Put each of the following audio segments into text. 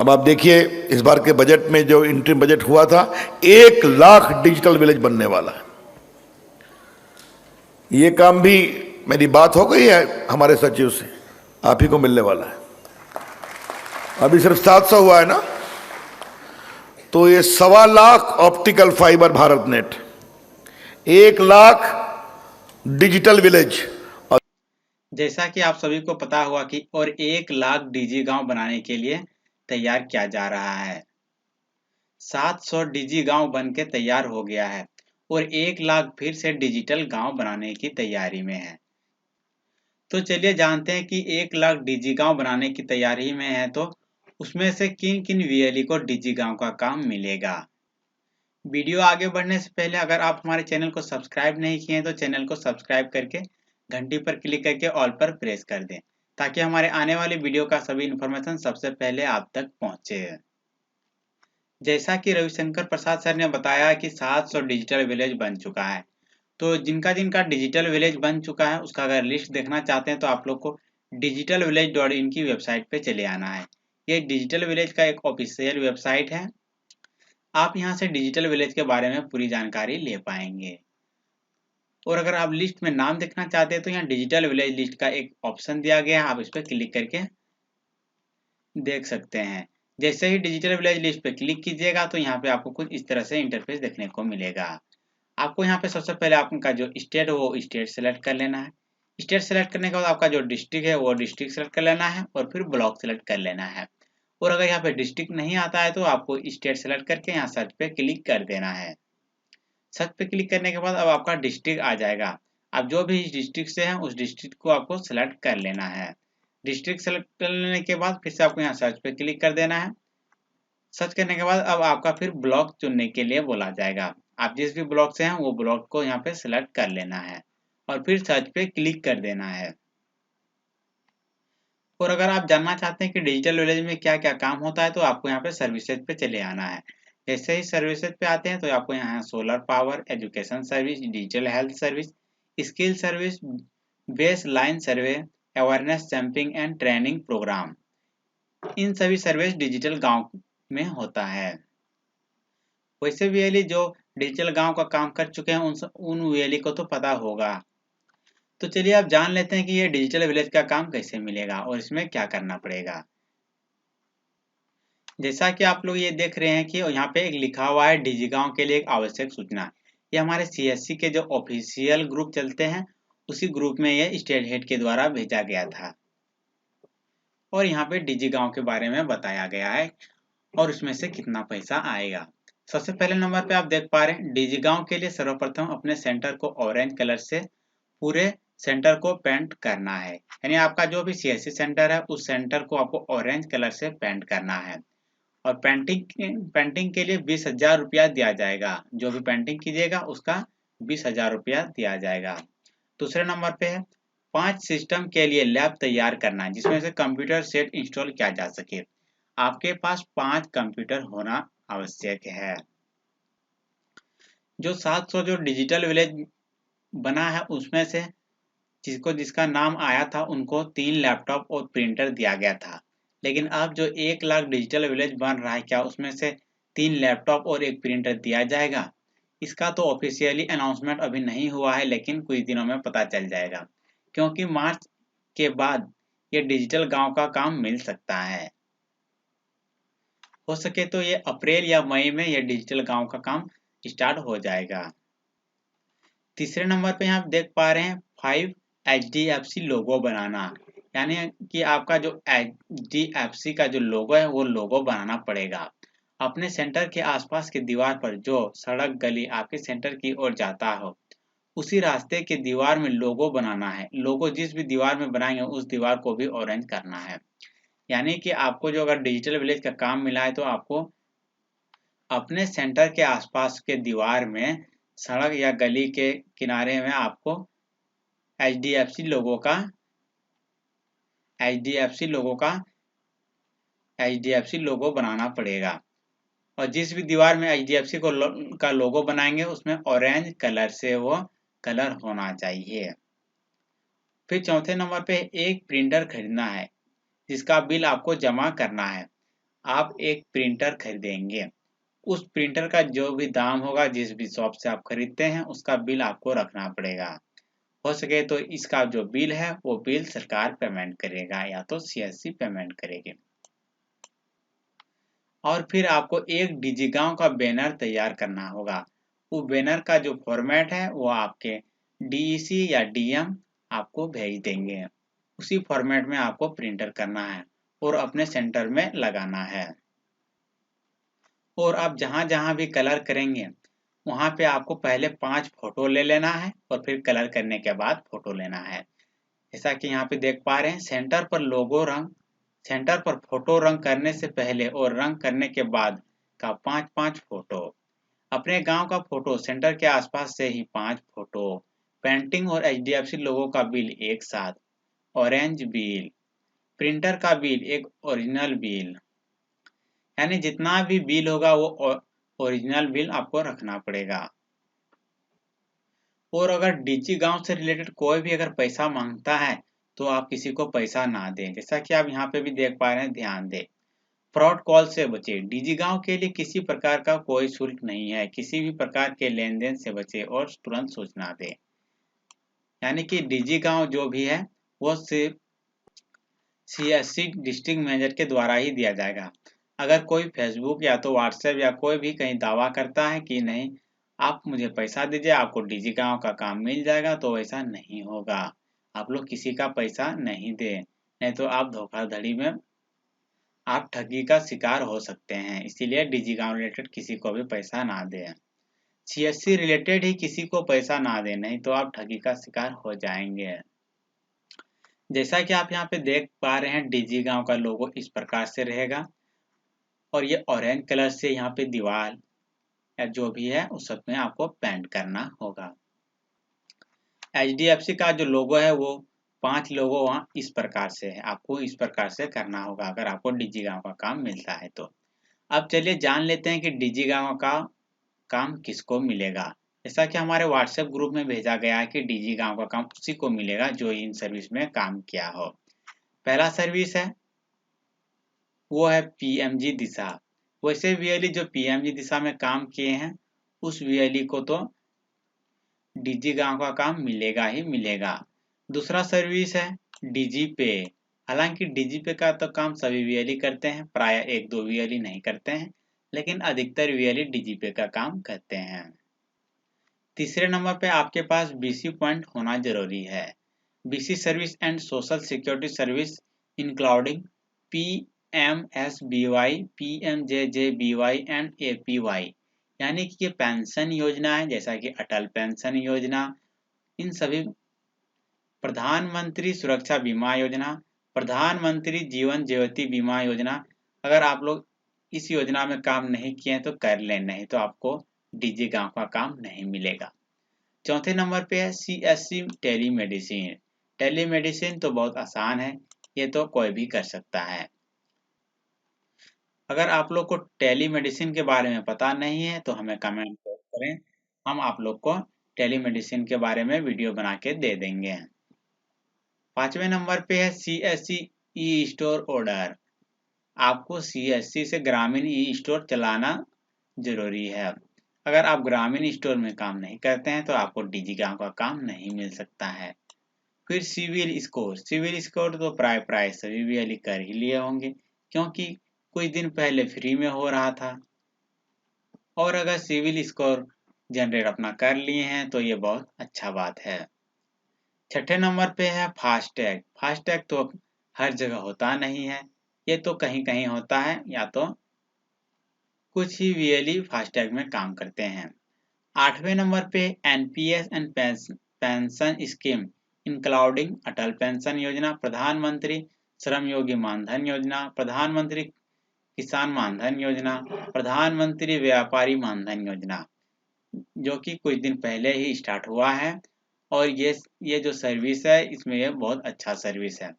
अब आप देखिए इस बार के बजट में जो इंटरिम बजट हुआ था, 1 लाख डिजिटल विलेज बनने वाला है। ये काम भी, मेरी बात हो गई है हमारे सचिव से, आप ही को मिलने वाला है। अभी सिर्फ 700 हुआ है ना, तो ये 1.25 lakh optical fibre Bharat net, 1 lakh digital village. जैसा कि आप सभी को पता हुआ कि और 1 लाख डिजी गांव बनाने के लिए तैयार किया जा रहा है। 700 डिजी गांव बन के तैयार हो गया है और 1 लाख फिर से डिजिटल गांव बनाने की तैयारी में है। तो चलिए जानते हैं कि 1 लाख डिजी गांव बनाने की तैयारी में है, तो उसमें से किन किन वीएलई को डिजी गांव का काम मिलेगा। वीडियो आगे बढ़ने से पहले अगर आप हमारे चैनल को सब्सक्राइब नहीं किए हैं तो चैनल को सब्सक्राइब करके घंटी पर क्लिक करके ऑल पर प्रेस कर दें, ताकि हमारे आने वाले वीडियो का सभी इन्फॉर्मेशन सबसे पहले आप तक पहुंचे। जैसा कि रविशंकर प्रसाद सर ने बताया कि 700 डिजिटल विलेज बन चुका है, तो जिनका जिनका डिजिटल विलेज बन चुका है उसका अगर लिस्ट देखना चाहते हैं तो आप लोग को digitalvillage.in की वेबसाइट पे चले आना है। ये डिजिटल विलेज का एक ऑफिशियल वेबसाइट है। आप यहाँ से डिजिटल विलेज के बारे में पूरी जानकारी ले पाएंगे। और अगर आप लिस्ट में नाम देखना चाहते हैं तो यहाँ डिजिटल विलेज लिस्ट का एक ऑप्शन दिया गया है, आप इस पर क्लिक करके देख सकते हैं। जैसे ही डिजिटल विलेज लिस्ट पे क्लिक कीजिएगा तो यहाँ पे आपको कुछ इस तरह से इंटरफेस देखने को मिलेगा। आपको यहाँ पे सबसे पहले आपका जो स्टेट हो वो स्टेट सेलेक्ट कर लेना है। स्टेट सेलेक्ट करने के बाद आपका जो डिस्ट्रिक्ट है वो डिस्ट्रिक्ट सेलेक्ट कर लेना है और फिर ब्लॉक सेलेक्ट कर लेना है। और अगर यहाँ पे डिस्ट्रिक्ट नहीं आता है तो आपको स्टेट सेलेक्ट करके यहाँ सर्च पे क्लिक कर देना है। सर्च पे क्लिक करने के बाद अब आपका डिस्ट्रिक्ट आ जाएगा। आप जो भी डिस्ट्रिक्ट से हैं उस डिस्ट्रिक्ट को आपको सेलेक्ट कर लेना है। डिस्ट्रिक्ट सेलेक्ट कर लेने के बाद फिर से आपको यहाँ सर्च पे क्लिक कर देना है। सर्च करने के बाद अब आपका फिर ब्लॉक चुनने के लिए बोला जाएगा। आप जिस भी ब्लॉक से हैं वो ब्लॉक को यहाँ पे सेलेक्ट कर लेना है और फिर सर्च पे क्लिक कर देना है। और अगर आप जानना चाहते हैं कि डिजिटल विलेज में क्या क्या काम होता है तो आपको यहाँ पे सर्विसेज पे चले आना है। जैसे ही सर्विसेज पे आते हैं तो आपको यहाँ solar power, education service, digital health service, skill service, base line survey, awareness sampling and training program, इन सभी सर्विस डिजिटल गांव में होता है। वैसे वीएलई जो डिजिटल गांव का काम कर चुके हैं उन वीएलई को तो पता होगा। तो चलिए आप जान लेते हैं कि ये डिजिटल विलेज का काम कैसे मिलेगा और इसमें क्या करना पड़ेगा। जैसा कि आप लोग ये देख रहे हैं कि यहाँ पे एक लिखा हुआ है डिजी गांव के लिए एक आवश्यक सूचना। ये हमारे सीएससी के जो ऑफिशियल ग्रुप चलते हैं उसी ग्रुप में ये स्टेट हेड के द्वारा भेजा गया था और यहाँ पे डिजी गांव के बारे में बताया गया है और उसमें से कितना पैसा आएगा। सबसे पहले नंबर पे आप देख पा रहे हैं डिजी गांव के लिए सर्वप्रथम अपने सेंटर को ऑरेंज कलर से पूरे सेंटर को पेंट करना है। यानी आपका जो भी सीएससी सेंटर है उस सेंटर को आपको ऑरेंज कलर से पेंट करना है और पेंटिंग के लिए 20,000 रुपया दिया जाएगा। जो भी पेंटिंग कीजिएगा उसका 20,000 रुपया दिया जाएगा। दूसरे नंबर पे है 5 सिस्टम के लिए लैब तैयार करना है जिसमें से कंप्यूटर सेट इंस्टॉल किया जा सके। आपके पास 5 कंप्यूटर होना आवश्यक है। जो 700 जो डिजिटल विलेज बना है उसमें से जिसका नाम आया था उनको 3 लैपटॉप और प्रिंटर दिया गया था। लेकिन अब जो 1 लाख डिजिटल विलेज बन रहा है क्या उसमें से 3 लैपटॉप और एक प्रिंटर दिया जाएगा? इसका तो ऑफिशियली अनाउंसमेंट अभी नहीं हुआ है, लेकिन कुछ दिनों में पता चल जाएगा, क्योंकि मार्च के बाद ये डिजिटल गांव का काम मिल सकता है। हो सके तो ये अप्रैल या मई में ये डिजिटल गांव का काम स्टार्ट हो जाएगा। तीसरे नंबर पे आप देख पा रहे हैं 5 HDFC लोगो बनाना, यानी कि आपका जो HDFC का जो लोगो है वो लोगो बनाना पड़ेगा। अपने सेंटर के आसपास की दीवार पर जो सड़क गली आपके सेंटर की ओर जाता हो उसी रास्ते के दीवार में लोगो बनाना है। लोगो जिस भी दीवार में बनाएंगे उस दीवार को भी ऑरेंज करना है। यानी कि आपको जो अगर डिजिटल विलेज का काम मिला है तो आपको अपने सेंटर के आसपास के दीवार में सड़क या गली के किनारे में आपको HDFC लोगों का HDFC लोगों का HDFC लोगो बनाना पड़ेगा और जिस भी दीवार में HDFC का लोगो बनाएंगे उसमें ऑरेंज कलर से वो कलर होना चाहिए। फिर चौथे नंबर पे एक प्रिंटर खरीदना है जिसका बिल आपको जमा करना है। आप एक प्रिंटर खरीदेंगे। उस प्रिंटर का जो भी दाम होगा, जिस भी शॉप से आप खरीदते हैं, उसका बिल आपको रखना पड़ेगा। हो सके तो इसका जो बिल है वो बिल सरकार पेमेंट करेगा या तो सीएससी पेमेंट करेगी। और फिर आपको एक डिजिगांव का बैनर तैयार करना होगा। वो बैनर का जो फॉर्मेट है वो आपके डीईसी या डीएम आपको भेज देंगे। उसी फॉर्मेट में आपको प्रिंटर करना है और अपने सेंटर में लगाना है। और आप जहाँ जहाँ भी कलर करेंगे वहाँ पे आपको पहले 5 फोटो ले लेना है और फिर कलर करने के बाद फोटो लेना है। जैसा कि यहाँ पे देख पा रहे हैं, सेंटर पर लोगो रंग, सेंटर पर फोटो रंग करने से पहले और रंग करने के बाद का 5-5 फोटो। अपने गांव का फोटो, सेंटर के आसपास से ही 5 फोटो। पेंटिंग और एचडीएफसी लोगो का बिल एक साथ। ऑरेंज बिल, प्रिंटर का बिल, एक ओरिजिनल बिल। यानी जितना भी बिल होगा वो ओरिजिनल बिल आपको रखना पड़ेगा। और अगर डीजी गांव से रिलेटेड कोई भी अगर पैसा मांगता है तो आप किसी को पैसा ना दें। जैसा कि आप यहाँ पे भी देख पा रहे हैं, ध्यान दें। फ्रॉड कॉल से बचे। डीजी गांव के लिए किसी प्रकार का कोई शुल्क नहीं है। किसी भी प्रकार के लेन देन से बचे और तुरंत सूचना दें। यानी कि डीजी गांव जो भी है वो सिर्फ सीएससी डिस्ट्रिक्ट मैनेजर के द्वारा ही दिया जाएगा। अगर कोई फेसबुक या तो व्हाट्सएप या कोई भी कहीं दावा करता है कि नहीं आप मुझे पैसा दीजिए आपको डीजी गांव का काम मिल जाएगा, तो ऐसा नहीं होगा। आप लोग किसी का पैसा नहीं दें, नहीं तो आप धोखाधड़ी में आप ठगी का शिकार हो सकते हैं। इसीलिए डीजी गांव रिलेटेड किसी को भी पैसा ना दें। सीएससी रिलेटेड ही किसी को पैसा ना दें, नहीं तो आप ठगी का शिकार हो जाएंगे। जैसा कि आप यहाँ पे देख पा रहे हैं, डीजी गांव का लोगो इस प्रकार से रहेगा और ये ऑरेंज कलर से यहाँ पे दीवार या जो भी है उस सब में आपको पेंट करना होगा। एचडीएफसी का जो लोगो है वो 5 लोगो वहाँ इस प्रकार से है। आपको इस प्रकार से करना होगा अगर आपको डीजी गांव का काम मिलता है तो। अब चलिए जान लेते हैं कि डीजी गांव का काम किसको मिलेगा। जैसा कि हमारे व्हाट्सएप ग्रुप में भेजा गया है कि डीजी गांव का काम उसी को मिलेगा जो इन सर्विस में काम किया हो। पहला सर्विस है वो है पीएमजी दिशा। वैसे वीएलई जो पीएमजी दिशा में काम किए हैं उस वीएलई को तो डीजी गांव का काम मिलेगा ही मिलेगा। दूसरा सर्विस है डीजी पे। हालांकि डीजी पे का तो काम सभी वीएलई करते हैं, प्राय 1-2 वीएलई नहीं करते हैं, लेकिन अधिकतर वीएलई डीजी पे का काम करते हैं। तीसरे नंबर पे आपके पास बीसी पॉइंट होना जरूरी है। BC service and social security service including PMSBY, PMJJBY and APY. यानी कि ये पेंशन योजना है, जैसा कि अटल पेंशन योजना, इन सभी, प्रधानमंत्री सुरक्षा बीमा योजना, प्रधानमंत्री जीवन ज्योति बीमा योजना। अगर आप लोग इस योजना में काम नहीं किए हैं तो कर लें, नहीं तो आपको डीजी गांव का काम नहीं मिलेगा। चौथे नंबर पे है सीएससी टेलीमेडिसिन। टेलीमेडिसिन तो बहुत आसान है, ये तो कोई भी कर सकता है। अगर आप लोग को टेलीमेडिसिन के बारे में पता नहीं है तो हमें कमेंट करें, हम आप लोग को टेलीमेडिसिन के बारे में वीडियो बना के दे देंगे। पांचवें नंबर पे है सीएससी ई स्टोर ऑर्डर। आपको सीएससी से ग्रामीण ई स्टोर चलाना जरूरी है। अगर आप ग्रामीण स्टोर में काम नहीं करते हैं तो आपको डीजी गांव का काम नहीं मिल सकता है। फिर सिविल स्कोर। सिविल स्कोर तो प्राय सभी वीएलई कर ही लिए होंगे, क्योंकि कुछ दिन पहले फ्री में हो रहा था। और अगर सिविल स्कोर जनरेट अपना कर लिए हैं तो ये बहुत अच्छा बात है। छठे नंबर पे है फास्टैग। फास्टैग तो हर जगह होता नहीं है, ये तो कहीं कहीं होता है, या तो कुछ ही वीएलई फास्टैग में काम करते हैं। आठवें नंबर पे NPS and pension scheme including Atal pension योजना, प्रधानमंत्री श्रम योगी मानधन योजना, प्रधानमंत्री किसान मानधन योजना, प्रधानमंत्री व्यापारी मानधन योजना, जो कि कुछ दिन पहले ही स्टार्ट हुआ है। और ये जो सर्विस है इसमें ये बहुत अच्छा सर्विस है।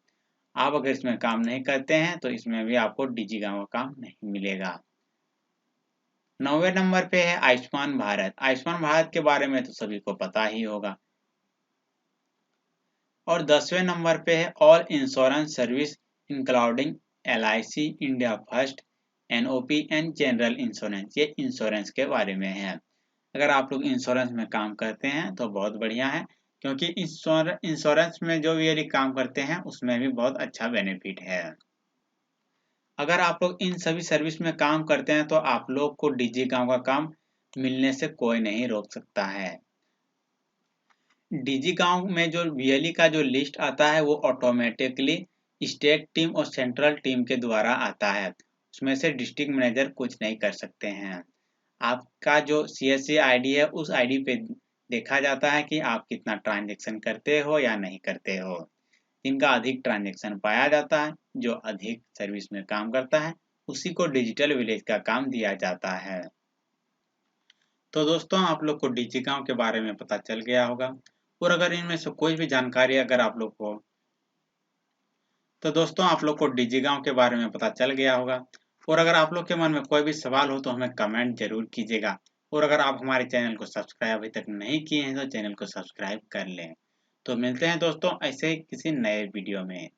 आप अगर इसमें काम नहीं करते हैं तो इसमें भी आपको डीजी गांव का काम नहीं मिलेगा। 9वें नंबर पे है आयुष्मान भारत। आयुष्मान भारत के बारे में तो सभी को पता ही होगा। और 10वें नंबर पे है all insurance service including LIC, India first, NOPN general insurance, ये इंश्योरेंस के बारे में है। अगर आप लोग इंश्योरेंस में काम करते हैं तो बहुत बढ़िया है, क्योंकि इंश्योरेंस में जो भी यदि काम करते हैं उसमें भी बहुत अच्छा बेनिफिट है। अगर आप लोग इन सभी सर्विस में काम करते हैं तो आप लोग को डीजी गांव का काम मिलने से कोई नहीं रोक सकता है। डीजी गांव में जो VLE का जो लिस्ट आता है वो ऑटोमेटिकली स्टेट टीम और सेंट्रल टीम के द्वारा आता है। उसमें से डिस्ट्रिक्ट मैनेजर कुछ नहीं कर सकते हैं। आपका जो CSC ID है उस ID पे देखा जाता है कि आप कितना ट्रांजैक्शन करते हो या नहीं करते हो। जिनका अधिक ट्रांजैक्शन पाया जाता है, जो अधिक सर्विस में काम करता है, उसी को डिजिटल विलेज का काम दिया जाता है। तो दोस्तों आप लोग को डीजी गांव के बारे में पता चल गया होगा, और अगर इनमें से कोई भी जानकारी अगर आप लोग को दोस्तों आप लोग को डीजी गांव के बारे में पता चल गया होगा, और अगर आप लोग के मन में कोई भी सवाल हो तो हमें कमेंट जरूर कीजिएगा। और अगर आप हमारे चैनल को सब्सक्राइब अभी तक नहीं किए हैं तो चैनल को सब्सक्राइब कर लें। तो मिलते हैं दोस्तों ऐसे किसी नए वीडियो में।